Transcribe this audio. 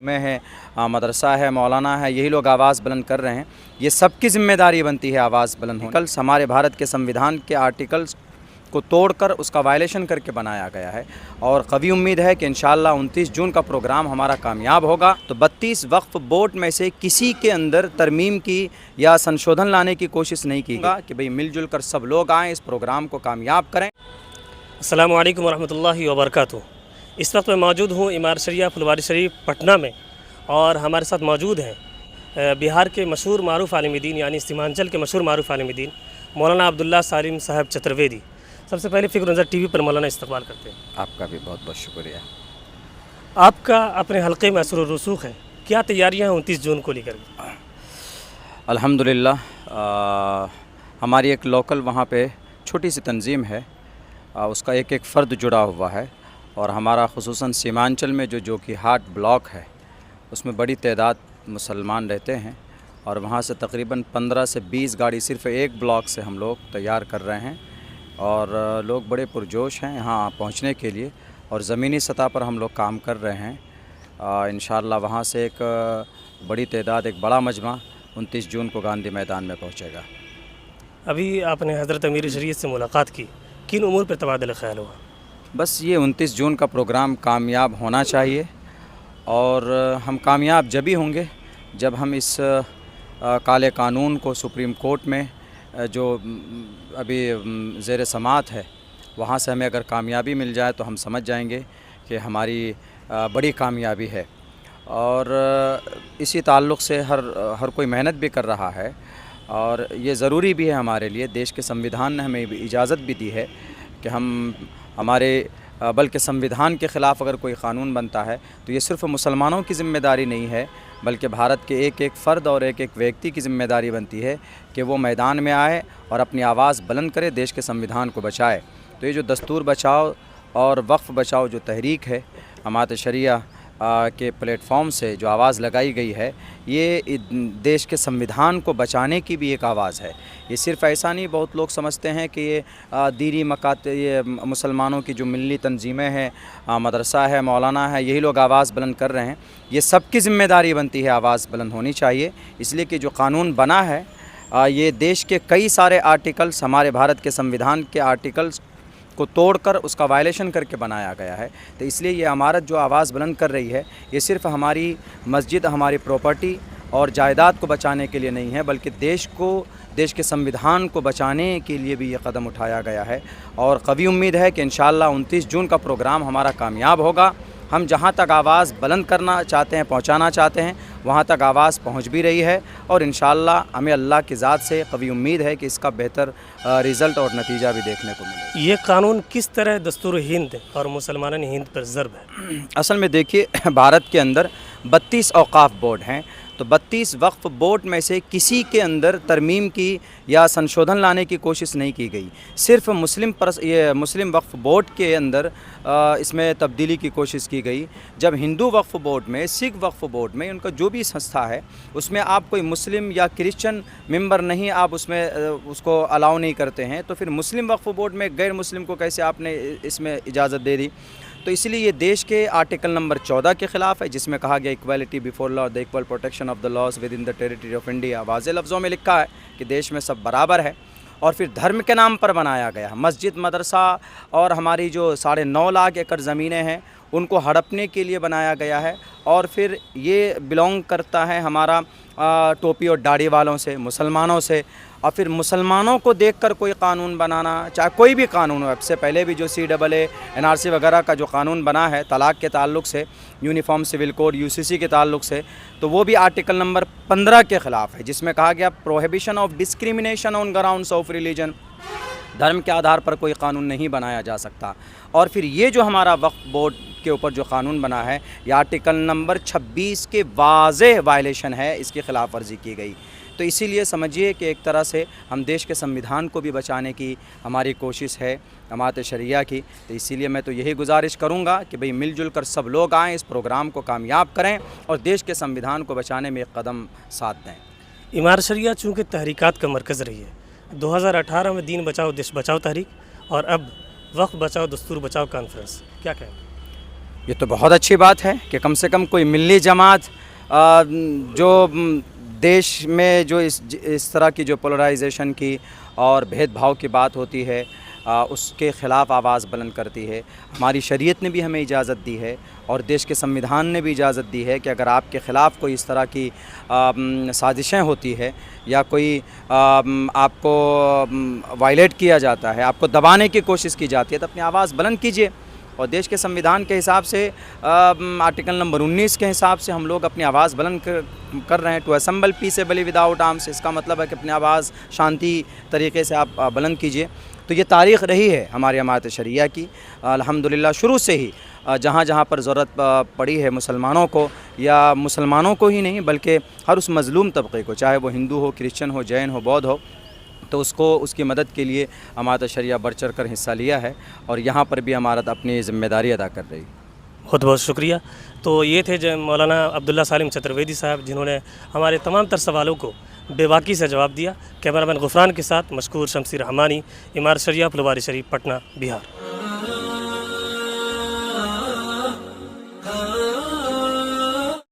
میں ہے مدرسہ ہے مولانا ہے یہی لوگ آواز بلند کر رہے ہیں. یہ سب کی ذمہ داری بنتی ہے آواز بلند ہونے. کل ہمارے بھارت کے سمویدھان کے آرٹیکلز کو توڑ کر اس کا وائلیشن کر کے بنایا گیا ہے اور قوی امید ہے کہ انشاءاللہ 29 جون کا پروگرام ہمارا کامیاب ہوگا. تو 32 وقف بورڈ میں سے کسی کے اندر ترمیم کی یا سنشودھن لانے کی کوشش نہیں کی گئی کہ بھئی مل جل کر سب لوگ آئیں اس پروگرام کو کامیاب کریں. السلام علیکم ورحمۃ اللہ وبرکاتہ. اس وقت میں موجود ہوں امارت شریعہ پھلواری شریف پٹنہ میں، اور ہمارے ساتھ موجود ہیں بہار کے مشہور معروف عالم دین یعنی سیمانچل کے مشہور معروف عالم دین مولانا عبداللہ سالم صاحب چترویدی. سب سے پہلے فکر نظر ٹی وی پر مولانا استقبال کرتے ہیں. آپ کا بھی بہت بہت شکریہ. آپ کا اپنے حلقے میں اثر و رسوخ ہے، کیا تیاریاں ہیں 29 جون کو لے کر؟ الحمدللہ ہماری ایک لوکل وہاں پہ چھوٹی سی تنظیم ہے، اس کا ایک فرد جڑا ہوا ہے، اور ہمارا خصوصاً سیمانچل میں جو کہ ہاٹ بلاک ہے اس میں بڑی تعداد مسلمان رہتے ہیں، اور وہاں سے تقریباً 15 سے 20 گاڑی صرف ایک بلاک سے ہم لوگ تیار کر رہے ہیں، اور لوگ بڑے پرجوش ہیں یہاں پہنچنے کے لیے، اور زمینی سطح پر ہم لوگ کام کر رہے ہیں. انشاءاللہ وہاں سے ایک بڑی تعداد، ایک بڑا مجمع 29 جون کو گاندھی میدان میں پہنچے گا. ابھی آپ نے حضرت امیر شریعت سے ملاقات کی، کن امور پر تبادلہ خیال ہوا؟ بس یہ 29 جون کا پروگرام کامیاب ہونا چاہیے، اور ہم کامیاب جبھی ہوں گے جب ہم اس کالے قانون کو سپریم کورٹ میں جو ابھی زیر سماعت ہے وہاں سے ہمیں اگر کامیابی مل جائے تو ہم سمجھ جائیں گے کہ ہماری بڑی کامیابی ہے. اور اسی تعلق سے ہر کوئی محنت بھی کر رہا ہے، اور یہ ضروری بھی ہے ہمارے لیے. دیش کے سمویدھان نے ہمیں اجازت بھی دی ہے کہ بلکہ سمویدھان کے خلاف اگر کوئی قانون بنتا ہے تو یہ صرف مسلمانوں کی ذمہ داری نہیں ہے، بلکہ بھارت کے ایک فرد اور ایک ویکتی کی ذمہ داری بنتی ہے کہ وہ میدان میں آئے اور اپنی آواز بلند کرے، دیش کے سمویدھان کو بچائے. تو یہ جو دستور بچاؤ اور وقف بچاؤ جو تحریک ہے امارت شریعہ کے پلیٹ فارم سے جو آواز لگائی گئی ہے، یہ دیش کے سمویدھان کو بچانے کی بھی ایک آواز ہے. یہ صرف ایسا نہیں، بہت لوگ سمجھتے ہیں کہ یہ دینی یہ مسلمانوں کی جو ملی تنظیمیں ہیں، مدرسہ ہے مولانا ہے یہی لوگ آواز بلند کر رہے ہیں. یہ سب کی ذمہ داری بنتی ہے آواز بلند ہونی چاہیے، اس لیے کہ جو قانون بنا ہے یہ دیش کے کئی سارے آرٹیکلز، ہمارے بھارت کے سمویدھان کے آرٹیکلز کو توڑ کر اس کا وائلیشن کر کے بنایا گیا ہے. تو اس لیے یہ عمارت جو آواز بلند کر رہی ہے یہ صرف ہماری مسجد، ہماری پراپرٹی اور جائیداد کو بچانے کے لیے نہیں ہے، بلکہ دیش کے سمویدھان کو بچانے کے لیے بھی یہ قدم اٹھایا گیا ہے. اور قوی امید ہے کہ انشاءاللہ 29 جون کا پروگرام ہمارا کامیاب ہوگا. ہم جہاں تک آواز بلند کرنا چاہتے ہیں، پہنچانا چاہتے ہیں، وہاں تک آواز پہنچ بھی رہی ہے، اور انشاءاللہ ہمیں اللہ کی ذات سے قوی امید ہے کہ اس کا بہتر رزلٹ اور نتیجہ بھی دیکھنے کو ملے گا. یہ قانون کس طرح دستور ہند اور مسلمان ہند پر ضرب ہے؟ اصل میں دیکھیے، بھارت کے اندر 32 اوقاف بورڈ ہیں، تو 32 وقف بورڈ میں سے کسی کے اندر ترمیم کی یا سنشودھن لانے کی کوشش نہیں کی گئی. صرف مسلم وقف بورڈ کے اندر اس میں تبدیلی کی کوشش کی گئی. جب ہندو وقف بورڈ میں، سکھ وقف بورڈ میں، ان کا جو بھی سنستھا ہے اس میں آپ کوئی مسلم یا کرسچن ممبر نہیں، آپ اس کو الاؤ نہیں کرتے ہیں، تو پھر مسلم وقف بورڈ میں غیر مسلم کو کیسے آپ نے اس میں اجازت دے دی؟ تو اس لیے یہ دیش کے آرٹیکل نمبر 14 کے خلاف ہے، جس میں کہا گیا equality before law, the equal protection of the laws with in the territory of India. واضح لفظوں میں لکھا ہے کہ دیش میں سب برابر ہے. اور پھر دھرم کے نام پر بنایا گیا مسجد، مدرسہ، اور ہماری جو 9.5 لاکھ ایکڑ زمینیں ہیں ان کو ہڑپنے کے لیے بنایا گیا ہے. اور پھر یہ بلونگ کرتا ہے ہمارا ٹوپی اور داڑھی والوں سے، مسلمانوں سے. اور پھر مسلمانوں کو دیکھ کر کوئی قانون بنانا، چاہے کوئی بھی قانون ہو. اب سے پہلے بھی جو CAA NRC وغیرہ کا جو قانون بنا ہے طلاق کے تعلق سے، یونیفارم سول کوڈ UCC کے تعلق سے، تو وہ بھی آرٹیکل نمبر 15 کے خلاف ہے، جس میں کہا گیا prohibition of discrimination on grounds of religion. دھرم کے آدھار پر کوئی قانون نہیں بنایا جا سکتا. اور پھر یہ جو ہمارا وقف بورڈ کے اوپر جو قانون بنا ہے یہ آرٹیکل نمبر 26 کے واضح وائلیشن ہے، اس کی خلاف ورزی کی گئی. تو اسی لیے سمجھیے کہ ایک طرح سے ہم دیش کے سمویدھان کو بھی بچانے کی ہماری کوشش ہے امارت شریعہ کی. تو اسی لیے میں تو یہی گزارش کروں گا کہ بھئی مل جل کر سب لوگ آئیں، اس پروگرام کو کامیاب کریں اور دیش کے سمویدھان کو بچانے میں ایک قدم ساتھ دیں. امارت شریعہ چونکہ تحریکات کا مرکز رہی ہے، 2018 میں دین بچاؤ دیش بچاؤ تحریک، اور اب وقف بچاؤ دستور بچاؤ کانفرنس، کیا کہیں؟ یہ تو بہت اچھی بات ہے کہ کم سے کم کوئی ملی جماعت جو دیش میں جو اس طرح کی جو پولرائزیشن کی اور بھید بھاؤ کی بات ہوتی ہے اس کے خلاف آواز بلند کرتی ہے. ہماری شریعت نے بھی ہمیں اجازت دی ہے اور دیش کے سمویدھان نے بھی اجازت دی ہے کہ اگر آپ کے خلاف کوئی اس طرح کی سازشیں ہوتی ہے یا کوئی آپ کو وائلیٹ کیا جاتا ہے, آپ کو دبانے کی کوشش کی جاتی ہے, تو اپنی آواز بلند کیجیے. اور دیش کے سمویدھان کے حساب سے آرٹیکل نمبر 19 کے حساب سے ہم لوگ اپنی آواز بلند کر رہے ہیں. ٹو اسمبل پیسیبلی وداؤٹ آرمس, اس کا مطلب ہے کہ اپنی آواز شانتی طریقے سے آپ بلند کیجیے. تو یہ تاریخ رہی ہے ہماری جماعت شریعہ کی الحمدللہ شروع سے ہی. جہاں جہاں پر ضرورت پڑی ہے مسلمانوں کو, یا مسلمانوں کو ہی نہیں بلکہ ہر اس مظلوم طبقے کو, چاہے وہ ہندو ہو, کرسچن ہو, جین ہو, بودھ ہو, تو اس کی مدد کے لیے جماعت شریعہ بڑھ چڑھ کر حصہ لیا ہے اور یہاں پر بھی ہمارا اپنی ذمہ داری ادا کر رہی ہے. بہت بہت شکریہ. تو یہ تھے مولانا عبداللہ سالم چترویدی صاحب, جنہوں نے ہمارے تمام تر سوالوں کو بے باکی سے جواب دیا. کیمرہ مین غفران کے ساتھ مشکور شمسی رحمانی, امارت شریعہ پھلواری شریف, پٹنہ, بہار.